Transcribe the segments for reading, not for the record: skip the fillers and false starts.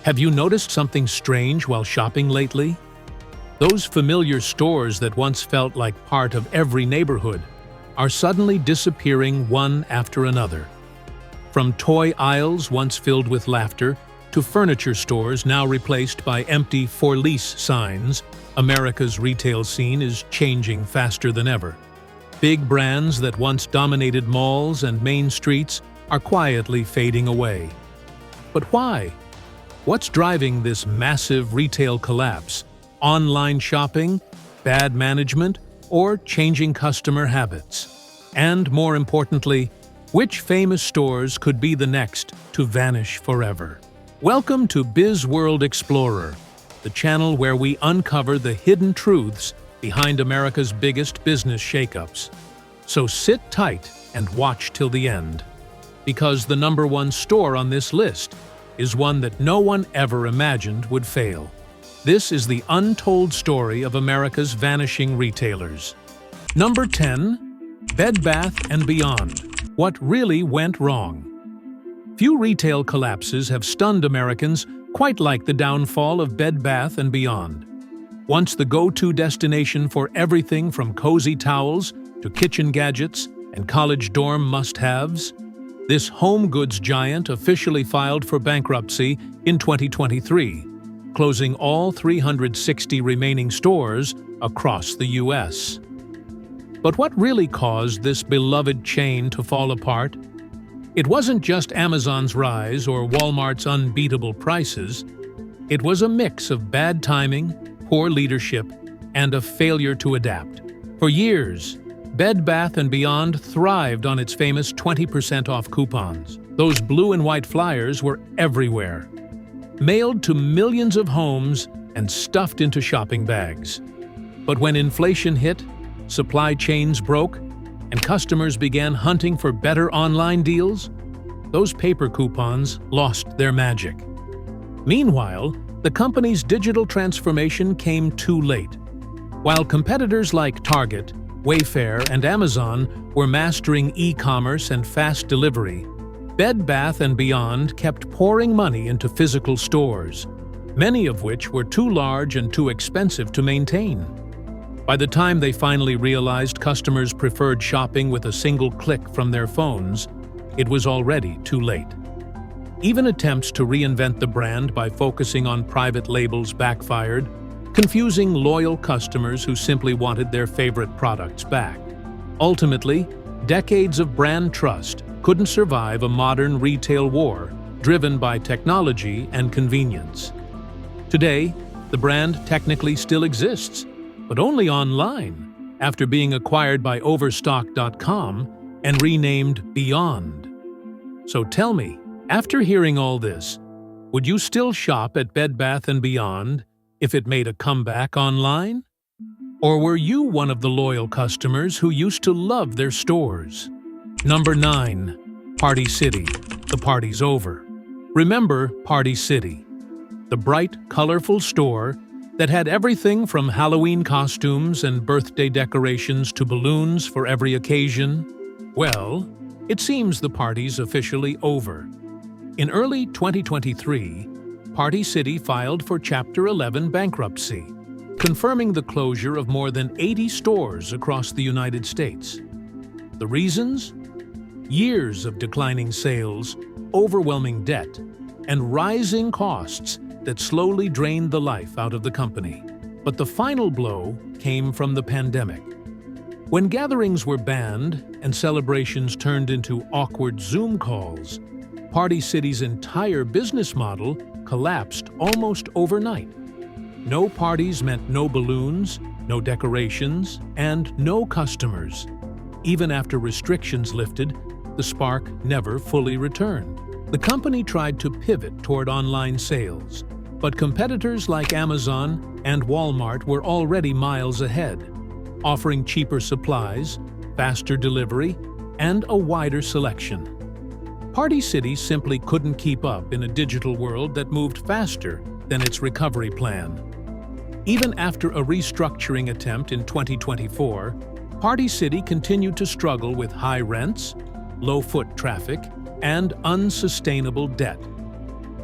Have you noticed something strange while shopping lately? Those familiar stores that once felt like part of every neighborhood are suddenly disappearing one after another. From toy aisles once filled with laughter to furniture stores now replaced by empty "for lease" signs, America's retail scene is changing faster than ever. Big brands that once dominated malls and main streets are quietly fading away. But why? What's driving this massive retail collapse? Online shopping, bad management, or changing customer habits? And more importantly, which famous stores could be the next to vanish forever? Welcome to BizWorld Explorer, the channel where we uncover the hidden truths behind America's biggest business shakeups. So sit tight and watch till the end, because the #1 store on this list is one that no one ever imagined would fail. This is the untold story of America's vanishing retailers. Number 10. Bed Bath & Beyond. What really went wrong? Few retail collapses have stunned Americans quite like the downfall of Bed Bath & Beyond. Once the go-to destination for everything from cozy towels to kitchen gadgets and college dorm must-haves, this home goods giant officially filed for bankruptcy in 2023, closing all 360 remaining stores across the U.S. But what really caused this beloved chain to fall apart? It wasn't just Amazon's rise or Walmart's unbeatable prices. It was a mix of bad timing, poor leadership, and a failure to adapt. For years, Bed Bath & Beyond thrived on its famous 20% off coupons. Those blue and white flyers were everywhere, mailed to millions of homes and stuffed into shopping bags. But when inflation hit, supply chains broke, and customers began hunting for better online deals, those paper coupons lost their magic. Meanwhile, the company's digital transformation came too late. While competitors like Target, Wayfair, and Amazon were mastering e-commerce and fast delivery, Bed Bath & Beyond kept pouring money into physical stores, many of which were too large and too expensive to maintain. By the time they finally realized customers preferred shopping with a single click from their phones, it was already too late. Even attempts to reinvent the brand by focusing on private labels backfired, confusing loyal customers who simply wanted their favorite products back. Ultimately, decades of brand trust couldn't survive a modern retail war driven by technology and convenience. Today, the brand technically still exists, but only online, after being acquired by Overstock.com and renamed Beyond. So tell me, after hearing all this, would you still shop at Bed Bath & Beyond if it made a comeback online? Or were you one of the loyal customers who used to love their stores? Number 9. Party City. The party's over. Remember Party City, the bright, colorful store that had everything from Halloween costumes and birthday decorations to balloons for every occasion? Well, it seems the party's officially over. In early 2023, Party City filed for Chapter 11 bankruptcy, confirming the closure of more than 80 stores across the United States. The reasons? Years of declining sales, overwhelming debt, and rising costs that slowly drained the life out of the company. But the final blow came from the pandemic. When gatherings were banned and celebrations turned into awkward Zoom calls, Party City's entire business model collapsed almost overnight. No parties meant no balloons, no decorations, and no customers. Even after restrictions lifted, the spark never fully returned. The company tried to pivot toward online sales, but competitors like Amazon and Walmart were already miles ahead, offering cheaper supplies, faster delivery, and a wider selection. Party City simply couldn't keep up in a digital world that moved faster than its recovery plan. Even after a restructuring attempt in 2024, Party City continued to struggle with high rents, low foot traffic, and unsustainable debt.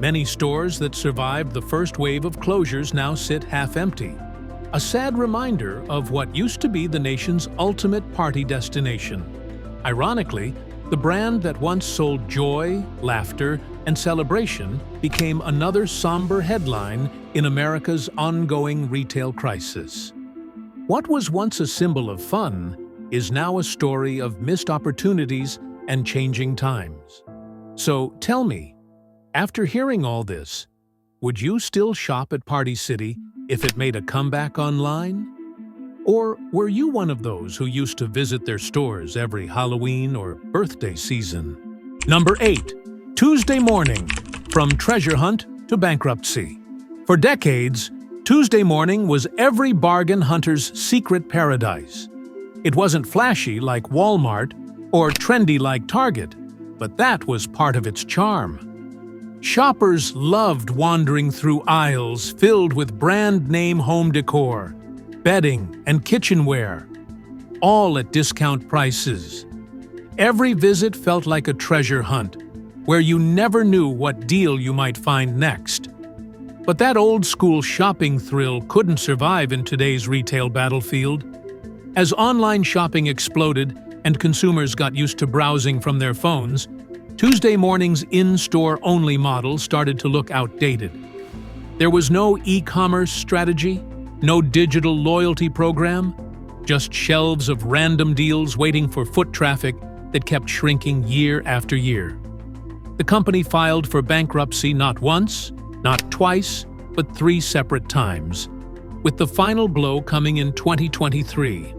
Many stores that survived the first wave of closures now sit half-empty, a sad reminder of what used to be the nation's ultimate party destination. Ironically, the brand that once sold joy, laughter, and celebration became another somber headline in America's ongoing retail crisis. What was once a symbol of fun is now a story of missed opportunities and changing times. So tell me, after hearing all this, would you still shop at Party City if it made a comeback online? Or were you one of those who used to visit their stores every Halloween or birthday season? Number 8. Tuesday morning, from treasure hunt to bankruptcy. For decades, Tuesday morning was every bargain hunter's secret paradise. It wasn't flashy like Walmart or trendy like Target, but that was part of its charm. Shoppers loved wandering through aisles filled with brand-name home decor, bedding, and kitchenware, all at discount prices. Every visit felt like a treasure hunt, where you never knew what deal you might find next. But that old-school shopping thrill couldn't survive in today's retail battlefield. As online shopping exploded and consumers got used to browsing from their phones, Tuesday morning's in-store only model started to look outdated. There was no e-commerce strategy, no digital loyalty program, just shelves of random deals waiting for foot traffic that kept shrinking year after year. The company filed for bankruptcy not once, not twice, but 3 separate times, with the final blow coming in 2023.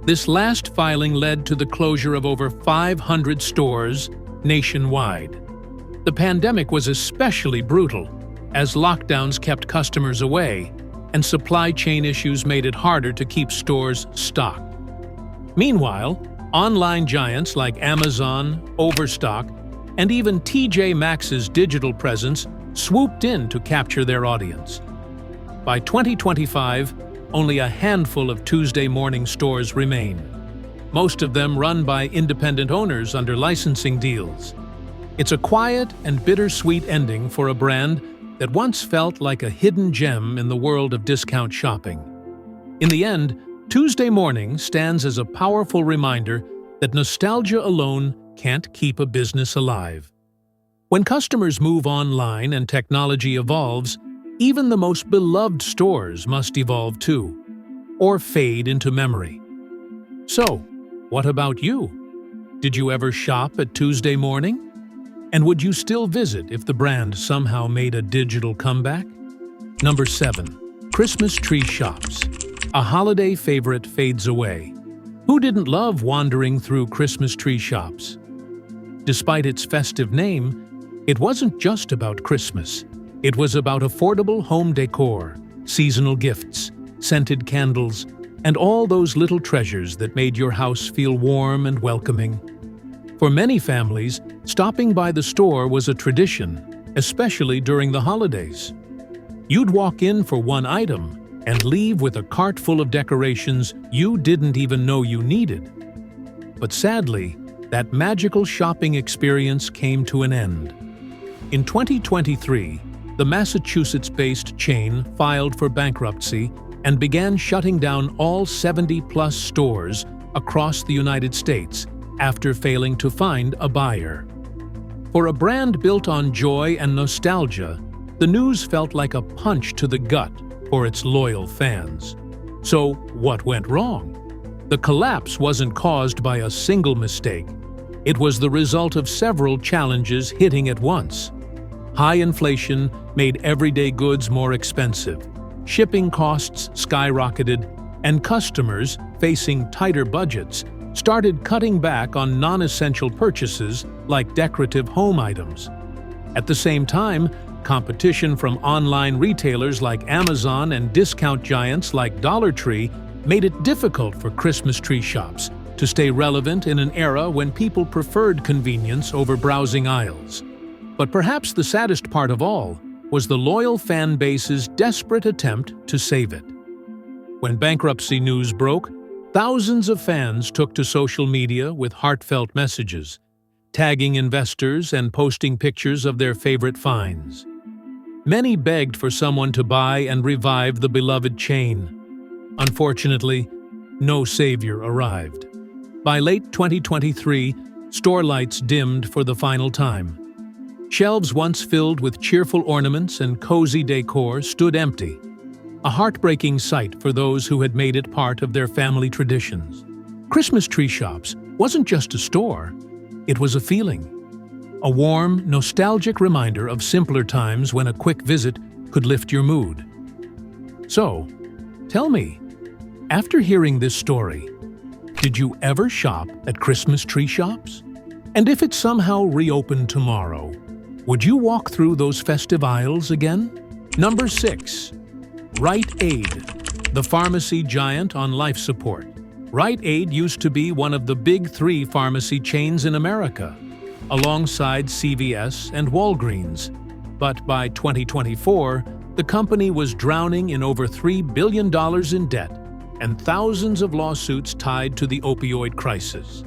This last filing led to the closure of over 500 stores nationwide. The pandemic was especially brutal, as lockdowns kept customers away, and supply chain issues made it harder to keep stores stocked. Meanwhile, online giants like Amazon, Overstock, and even TJ Maxx's digital presence swooped in to capture their audience. By 2025, only a handful of Tuesday morning stores remain, most of them run by independent owners under licensing deals. It's a quiet and bittersweet ending for a brand that once felt like a hidden gem in the world of discount shopping. In the end, Tuesday morning stands as a powerful reminder that nostalgia alone can't keep a business alive. When customers move online and technology evolves, even the most beloved stores must evolve too, or fade into memory. So, what about you? Did you ever shop at Tuesday morning? And would you still visit if the brand somehow made a digital comeback? Number 7. Christmas tree shops. A holiday favorite fades away. Who didn't love wandering through Christmas tree shops? Despite its festive name, it wasn't just about Christmas. It was about affordable home decor, seasonal gifts, scented candles, and all those little treasures that made your house feel warm and welcoming. For many families, stopping by the store was a tradition, especially during the holidays. You'd walk in for one item and leave with a cart full of decorations you didn't even know you needed. But sadly, that magical shopping experience came to an end. In 2023, the Massachusetts-based chain filed for bankruptcy and began shutting down all 70-plus stores across the United States after failing to find a buyer. For a brand built on joy and nostalgia, the news felt like a punch to the gut for its loyal fans. So, what went wrong? The collapse wasn't caused by a single mistake. It was the result of several challenges hitting at once. High inflation made everyday goods more expensive. Shipping costs skyrocketed, and customers, facing tighter budgets, started cutting back on non-essential purchases like decorative home items. At the same time, competition from online retailers like Amazon and discount giants like Dollar Tree made it difficult for Christmas tree shops to stay relevant in an era when people preferred convenience over browsing aisles. But perhaps the saddest part of all was the loyal fan base's desperate attempt to save it. When bankruptcy news broke, thousands of fans took to social media with heartfelt messages. tagging investors and posting pictures of their favorite finds. Many begged for someone to buy and revive the beloved chain. Unfortunately, no savior arrived. By late 2023, store lights dimmed for the final time. Shelves once filled with cheerful ornaments and cozy decor stood empty, a heartbreaking sight for those who had made it part of their family traditions. Christmas Tree Shops wasn't just a store, it was a feeling. A warm, nostalgic reminder of simpler times when a quick visit could lift your mood. So, tell me, after hearing this story, did you ever shop at Christmas Tree Shops? And if it somehow reopened tomorrow, would you walk through those festive aisles again? Number 6. Rite Aid, the pharmacy giant on life support. Rite Aid used to be one of the big 3 pharmacy chains in America, alongside CVS and Walgreens. But by 2024, the company was drowning in over $3 billion in debt and thousands of lawsuits tied to the opioid crisis.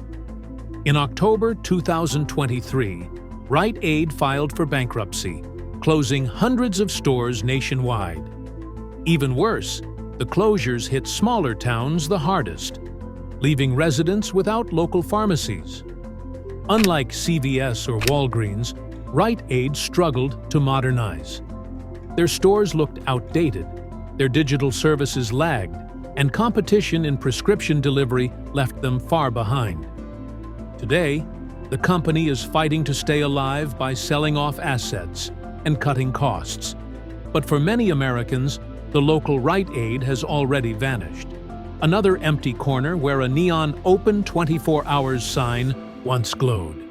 In October 2023, Rite Aid filed for bankruptcy, closing hundreds of stores nationwide. Even worse, the closures hit smaller towns the hardest, leaving residents without local pharmacies. Unlike CVS or Walgreens, Rite Aid struggled to modernize. Their stores looked outdated, their digital services lagged, and competition in prescription delivery left them far behind. Today, the company is fighting to stay alive by selling off assets and cutting costs. But for many Americans, the local Rite Aid has already vanished. Another empty corner where a neon "Open 24 Hours" sign once glowed.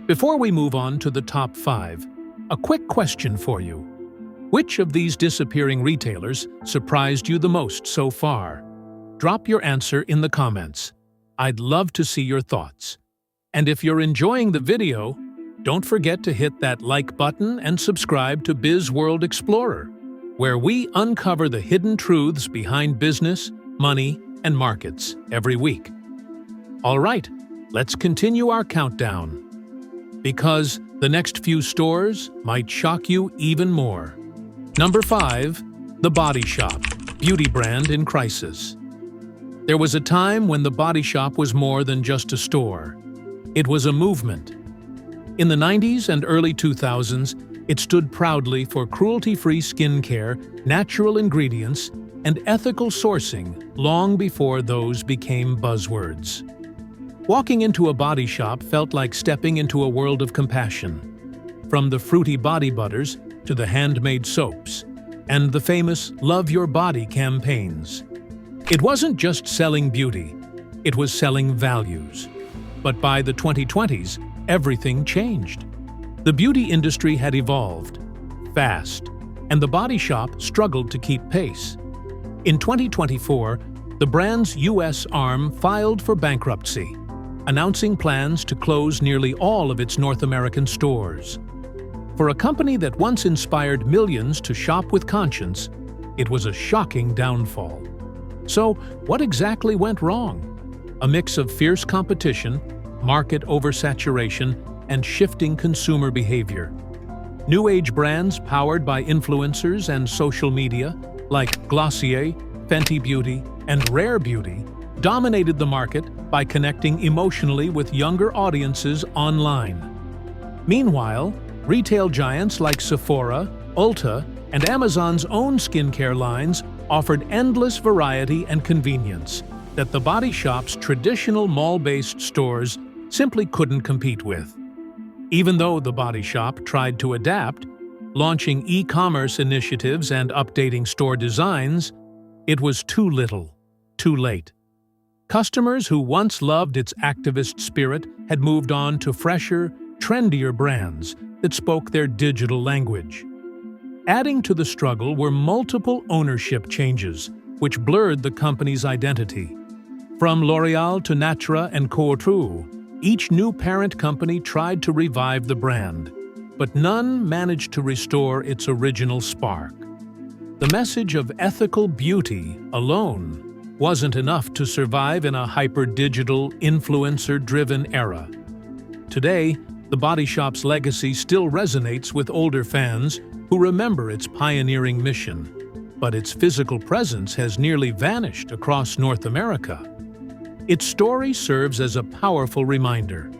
Before we move on to the top 5, a quick question for you. Which of these disappearing retailers surprised you the most so far? Drop your answer in the comments. I'd love to see your thoughts. And if you're enjoying the video, don't forget to hit that like button and subscribe to BizWorld Explorer, where we uncover the hidden truths behind business, money, and markets every week. All right, let's continue our countdown, because the next few stores might shock you even more. Number 5, The Body Shop, beauty brand in crisis. There was a time when The Body Shop was more than just a store. It was a movement. In the 90s and early 2000s, it stood proudly for cruelty-free skincare, natural ingredients, and ethical sourcing long before those became buzzwords. Walking into a body shop felt like stepping into a world of compassion. From the fruity body butters to the handmade soaps, and the famous Love Your Body campaigns. It wasn't just selling beauty, it was selling values. But by the 2020s, everything changed. The beauty industry had evolved fast, and the body shop struggled to keep pace. In 2024, the brand's U.S. arm filed for bankruptcy, announcing plans to close nearly all of its North American stores. For a company that once inspired millions to shop with conscience, it was a shocking downfall. So, what exactly went wrong? A mix of fierce competition, market oversaturation, and shifting consumer behavior. New age brands powered by influencers and social media, like Glossier, Fenty Beauty, and Rare Beauty, dominated the market by connecting emotionally with younger audiences online. Meanwhile, retail giants like Sephora, Ulta, and Amazon's own skincare lines offered endless variety and convenience that the Body Shop's traditional mall-based stores simply couldn't compete with. Even though the Body Shop tried to adapt, launching e-commerce initiatives and updating store designs, it was too little, too late. Customers who once loved its activist spirit had moved on to fresher, trendier brands that spoke their digital language. Adding to the struggle were multiple ownership changes, which blurred the company's identity. From L'Oréal to Natura and Couture, each new parent company tried to revive the brand, but none managed to restore its original spark. The message of ethical beauty alone wasn't enough to survive in a hyper-digital, influencer-driven era. Today, the Body Shop's legacy still resonates with older fans who remember its pioneering mission, but its physical presence has nearly vanished across North America. Its story serves as a powerful reminder.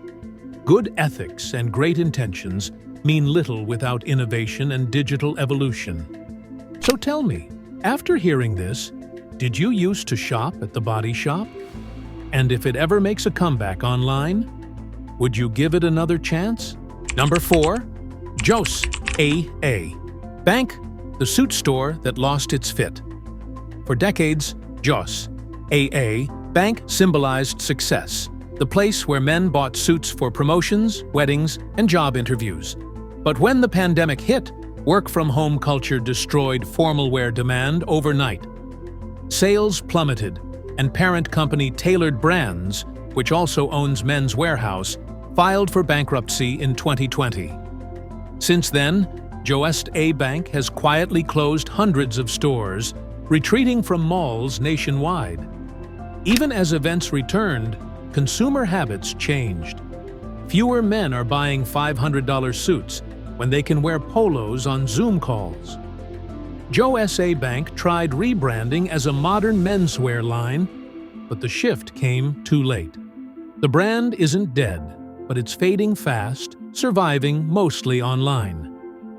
Good ethics and great intentions mean little without innovation and digital evolution. So tell me, after hearing this, did you used to shop at the Body Shop? And if it ever makes a comeback online, would you give it another chance? Number 4. Joss A.A. Bank, the suit store that lost its fit. For decades, Joss A.A. Bank symbolized success, the place where men bought suits for promotions, weddings, and job interviews. But when the pandemic hit, work-from-home culture destroyed formal wear demand overnight. Sales plummeted, and parent company Tailored Brands, which also owns Men's Warehouse, filed for bankruptcy in 2020. Since then, Joss A. Bank has quietly closed hundreds of stores, retreating from malls nationwide. Even as events returned, consumer habits changed. Fewer men are buying $500 suits when they can wear polos on Zoom calls. Joss A. Bank tried rebranding as a modern menswear line, but the shift came too late. The brand isn't dead, but it's fading fast, surviving mostly online.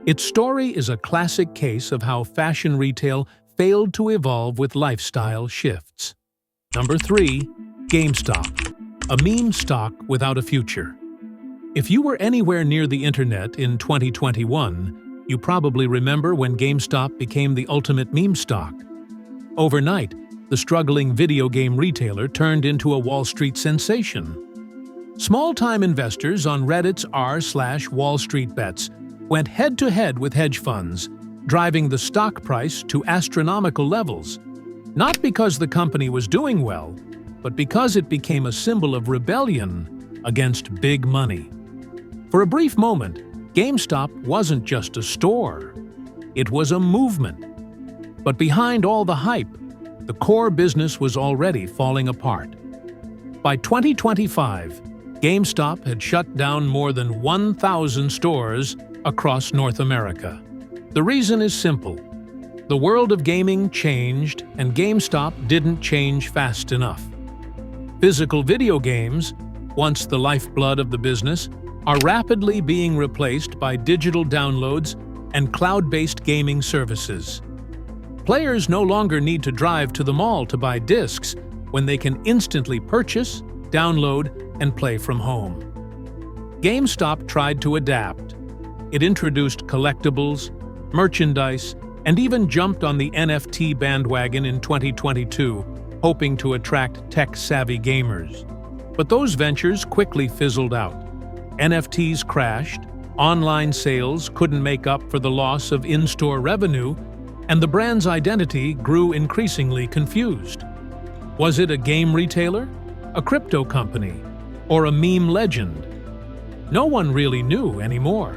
Its story is a classic case of how fashion retail failed to evolve with lifestyle shifts. Number 3. GameStop, a meme stock without a future. If you were anywhere near the internet in 2021, you probably remember when GameStop became the ultimate meme stock. Overnight, the struggling video game retailer turned into a Wall Street sensation. Small-time investors on Reddit's r/Wall Street Bets went head-to-head with hedge funds, driving the stock price to astronomical levels. Not because the company was doing well, but because it became a symbol of rebellion against big money. For a brief moment, GameStop wasn't just a store. It was a movement. But behind all the hype, the core business was already falling apart. By 2025, GameStop had shut down more than 1,000 stores across North America. The reason is simple. The world of gaming changed, and GameStop didn't change fast enough. Physical video games, once the lifeblood of the business, are rapidly being replaced by digital downloads and cloud-based gaming services. Players no longer need to drive to the mall to buy discs when they can instantly purchase, download, and play from home. GameStop tried to adapt. It introduced collectibles, merchandise, and even jumped on the NFT bandwagon in 2022, hoping to attract tech-savvy gamers. But those ventures quickly fizzled out. NFTs crashed, online sales couldn't make up for the loss of in-store revenue, and the brand's identity grew increasingly confused. Was it a game retailer, a crypto company, or a meme legend? No one really knew anymore.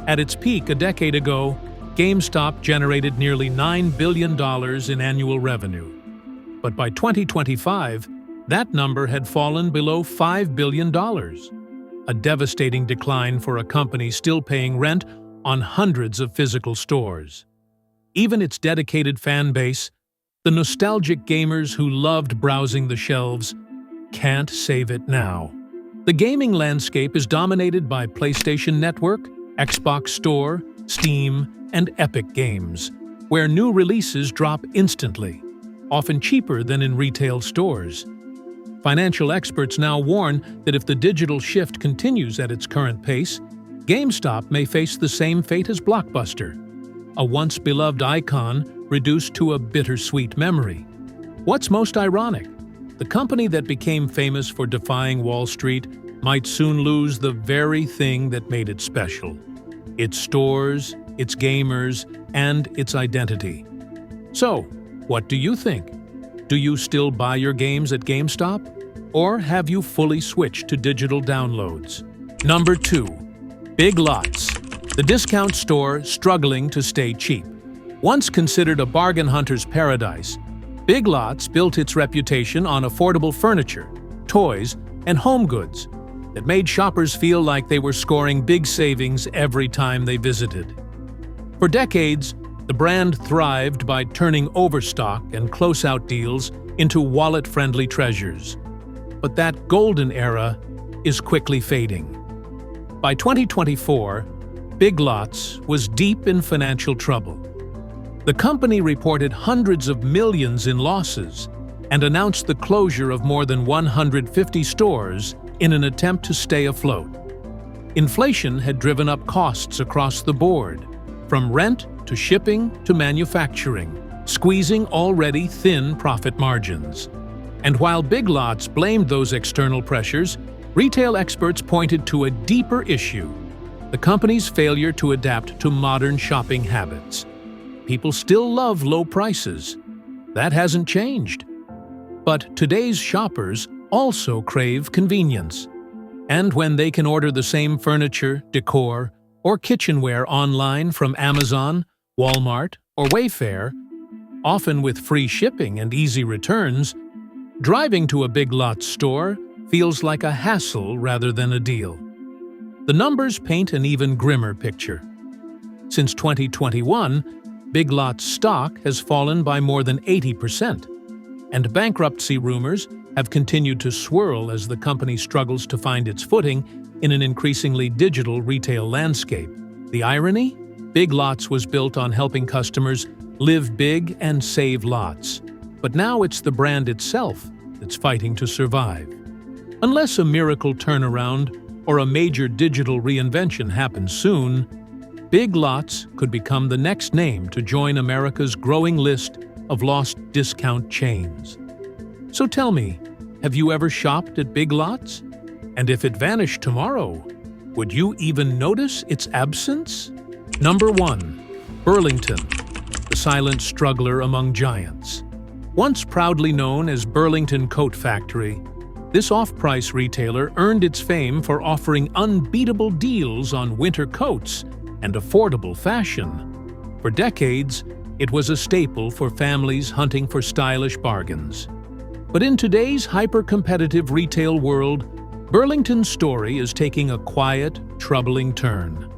At its peak a decade ago, GameStop generated nearly $9 billion in annual revenue. But by 2025, that number had fallen below $5 billion. A devastating decline for a company still paying rent on hundreds of physical stores. Even its dedicated fan base, the nostalgic gamers who loved browsing the shelves, can't save it now. The gaming landscape is dominated by PlayStation Network, Xbox Store, Steam, and Epic Games, where new releases drop instantly, often cheaper than in retail stores. Financial experts now warn that if the digital shift continues at its current pace, GameStop may face the same fate as Blockbuster, a once-beloved icon reduced to a bittersweet memory. What's most ironic? The company that became famous for defying Wall Street might soon lose the very thing that made it special: its stores, its gamers, and its identity. So, what do you think? Do you still buy your games at GameStop? Or have you fully switched to digital downloads? Number 2. Big Lots, the discount store struggling to stay cheap. Once considered a bargain hunter's paradise, Big Lots built its reputation on affordable furniture, toys, and home goods. that made shoppers feel like they were scoring big savings every time they visited. For decades, the brand thrived by turning overstock and close-out deals into wallet-friendly treasures. But that golden era is quickly fading. By 2024, Big Lots was deep in financial trouble. The company reported hundreds of millions in losses and announced the closure of more than 150 stores in an attempt to stay afloat. Inflation had driven up costs across the board, from rent to shipping to manufacturing, squeezing already thin profit margins. And while Big Lots blamed those external pressures, retail experts pointed to a deeper issue: the company's failure to adapt to modern shopping habits. People still love low prices. That hasn't changed. But today's shoppers also crave convenience. And when they can order the same furniture, decor, or kitchenware online from Amazon, Walmart, or Wayfair, often with free shipping and easy returns, driving to a Big Lots store feels like a hassle rather than a deal. The numbers paint an even grimmer picture. Since 2021, Big Lots stock has fallen by more than 80%, and bankruptcy rumors have continued to swirl as the company struggles to find its footing in an increasingly digital retail landscape. The irony? Big Lots was built on helping customers live big and save lots. But now it's the brand itself that's fighting to survive. Unless a miracle turnaround or a major digital reinvention happens soon, Big Lots could become the next name to join America's growing list of lost discount chains. So tell me, have you ever shopped at Big Lots? And if it vanished tomorrow, would you even notice its absence? Number 1. Burlington, the silent struggler among giants. Once proudly known as Burlington Coat Factory, this off-price retailer earned its fame for offering unbeatable deals on winter coats and affordable fashion. For decades, it was a staple for families hunting for stylish bargains. But in today's hyper-competitive retail world, Burlington's story is taking a quiet, troubling turn.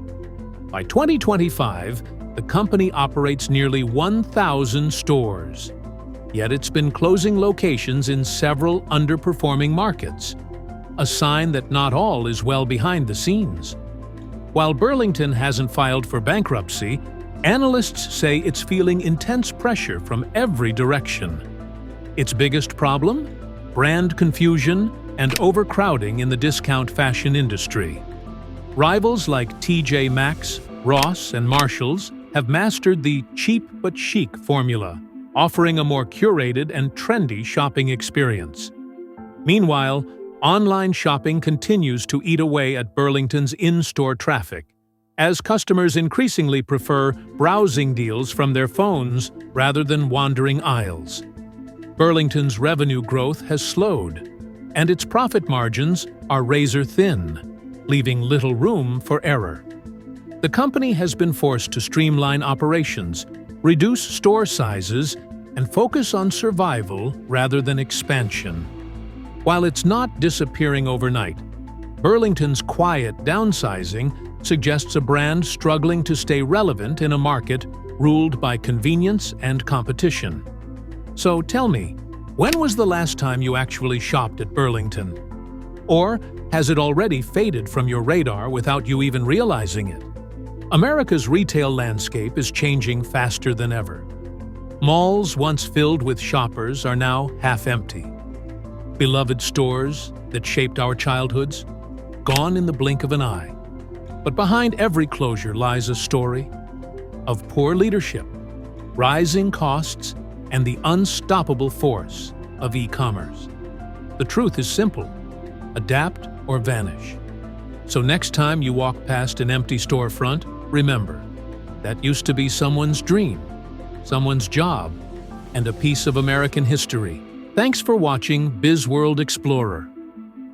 By 2025, the company operates nearly 1,000 stores. Yet it's been closing locations in several underperforming markets, a sign that not all is well behind the scenes. While Burlington hasn't filed for bankruptcy, analysts say it's feeling intense pressure from every direction. Its biggest problem? Brand confusion and overcrowding in the discount fashion industry. Rivals like TJ Maxx, Ross, and Marshalls have mastered the cheap but chic formula, offering a more curated and trendy shopping experience. Meanwhile, online shopping continues to eat away at Burlington's in-store traffic, as customers increasingly prefer browsing deals from their phones rather than wandering aisles. Burlington's revenue growth has slowed, and its profit margins are razor-thin, leaving little room for error. The company has been forced to streamline operations, reduce store sizes, and focus on survival rather than expansion. While it's not disappearing overnight, Burlington's quiet downsizing suggests a brand struggling to stay relevant in a market ruled by convenience and competition. So tell me, when was the last time you actually shopped at Burlington? Or has it already faded from your radar without you even realizing it? America's retail landscape is changing faster than ever. Malls once filled with shoppers are now half empty. Beloved stores that shaped our childhoods, gone in the blink of an eye. But behind every closure lies a story of poor leadership, rising costs, and the unstoppable force of e-commerce. The truth is simple: adapt or vanish. So next time you walk past an empty storefront, remember, that used to be someone's dream, someone's job, and a piece of American history. Thanks for watching BizWorld Explorer,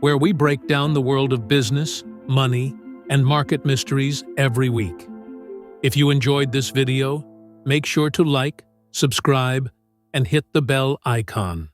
where we break down the world of business, money, and market mysteries every week. If you enjoyed this video, make sure to like, subscribe, and hit the bell icon.